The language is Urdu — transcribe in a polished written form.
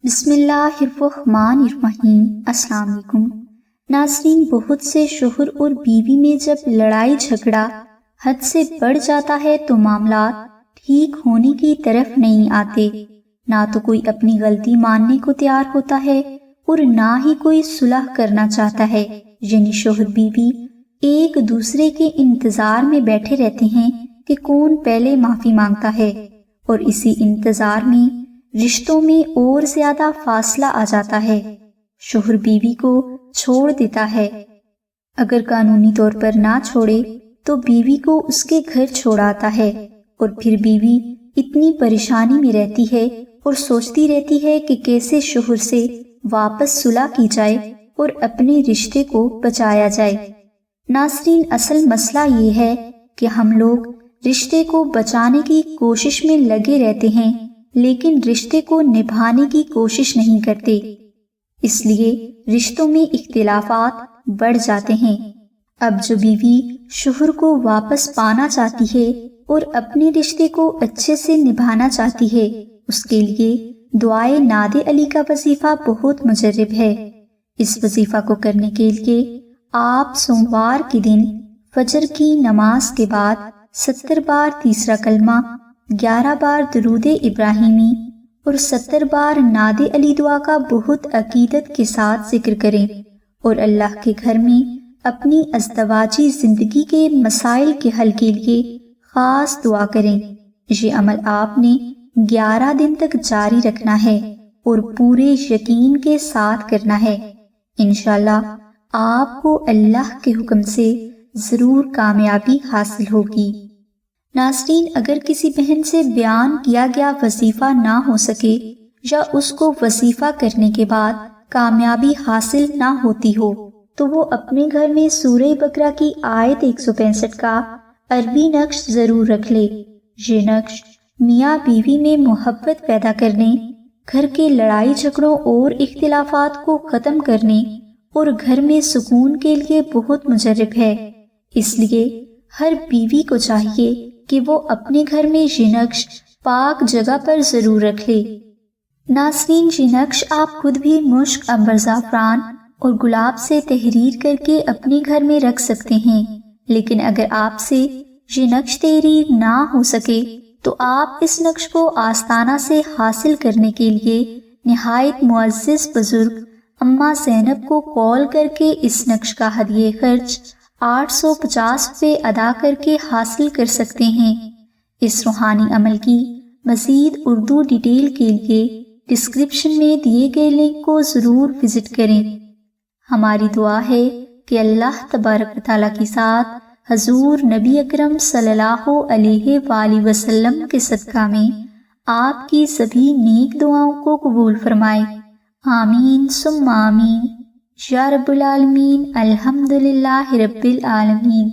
بسم اللہ الرحمن الرحیم۔ السلام علیکم ناظرین، بہت سے شوہر اور بیوی میں جب لڑائی جھگڑا حد سے بڑھ جاتا ہے تو معاملات ٹھیک ہونے کی طرف نہیں آتے۔ نہ تو کوئی اپنی غلطی ماننے کو تیار ہوتا ہے اور نہ ہی کوئی صلح کرنا چاہتا ہے، یعنی شوہر بیوی ایک دوسرے کے انتظار میں بیٹھے رہتے ہیں کہ کون پہلے معافی مانگتا ہے، اور اسی انتظار میں رشتوں میں اور زیادہ فاصلہ آ جاتا ہے۔ شوہر بیوی کو چھوڑ دیتا ہے، اگر قانونی طور پر نہ چھوڑے تو بیوی کو اس کے گھر چھوڑ آتا ہے، اور پھر بیوی اتنی پریشانی میں رہتی ہے اور سوچتی رہتی ہے کہ کیسے شوہر سے واپس صلح کی جائے اور اپنے رشتے کو بچایا جائے۔ ناظرین، اصل مسئلہ یہ ہے کہ ہم لوگ رشتے کو بچانے کی کوشش میں لگے رہتے ہیں لیکن رشتے کو نبھانے کی کوشش نہیں کرتے، اس لیے رشتوں میں اختلافات بڑھ جاتے ہیں۔ اب جو بیوی شوہر کو واپس پانا چاہتی ہے اور اپنے رشتے کو اچھے سے نبھانا چاہتی ہے، اس کے لیے دعائے ناد علی کا وظیفہ بہت مجرب ہے۔ اس وظیفہ کو کرنے کے لیے آپ سوموار کے دن فجر کی نماز کے بعد 70 بار تیسرا کلمہ، 11 بار درود ابراہیمی اور 70 بار ناد علی دعا کا بہت عقیدت کے ساتھ ذکر کریں، اور اللہ کے گھر میں اپنی ازدواجی زندگی کے مسائل کے حل کے لیے خاص دعا کریں۔ یہ عمل آپ نے 11 دن تک جاری رکھنا ہے اور پورے یقین کے ساتھ کرنا ہے۔ انشاءاللہ آپ کو اللہ کے حکم سے ضرور کامیابی حاصل ہوگی۔ ناظرین، اگر کسی بہن سے بیان کیا گیا وظیفہ نہ ہو سکے یا اس کو وظیفہ کرنے کے بعد کامیابی حاصل نہ ہوتی ہو تو وہ اپنے گھر میں سورہ بقرہ کی آیت 165 کا عربی نقش ضرور رکھ لے۔ یہ نقش میاں بیوی میں محبت پیدا کرنے، گھر کے لڑائی جھگڑوں اور اختلافات کو ختم کرنے اور گھر میں سکون کے لیے بہت مجرب ہے۔ اس لیے ہر بیوی کو چاہیے کہ وہ اپنے گھر میں یہ نقش پاک جگہ پر ضرور رکھ لے۔ ناظرین، یہ نقش آپ خود بھی مشک، عنبر، زعفران اور گلاب سے تحریر کر کے اپنے گھر میں رکھ سکتے ہیں، لیکن اگر آپ سے یہ نقش تحریر نہ ہو سکے تو آپ اس نقش کو آستانہ سے حاصل کرنے کے لیے نہایت معزز بزرگ اماں زینب کو کال کر کے اس نقش کا ہدیہ خرچ 850 روپے ادا کر کے حاصل کر سکتے ہیں۔ اس روحانی عمل کی مزید اردو ڈیٹیل کے لیے ڈسکرپشن میں دیے گئے لنک کو ضرور وزٹ کریں۔ ہماری دعا ہے کہ اللہ تبارک و تعالیٰ کے ساتھ حضور نبی اکرم صلی اللہ علیہ وآلہ وسلم کے صدقہ میں آپ کی سبھی نیک دعاؤں کو قبول فرمائے۔ آمین ثم آمین یا رب العالمین۔ الحمدللہ رب العالمین۔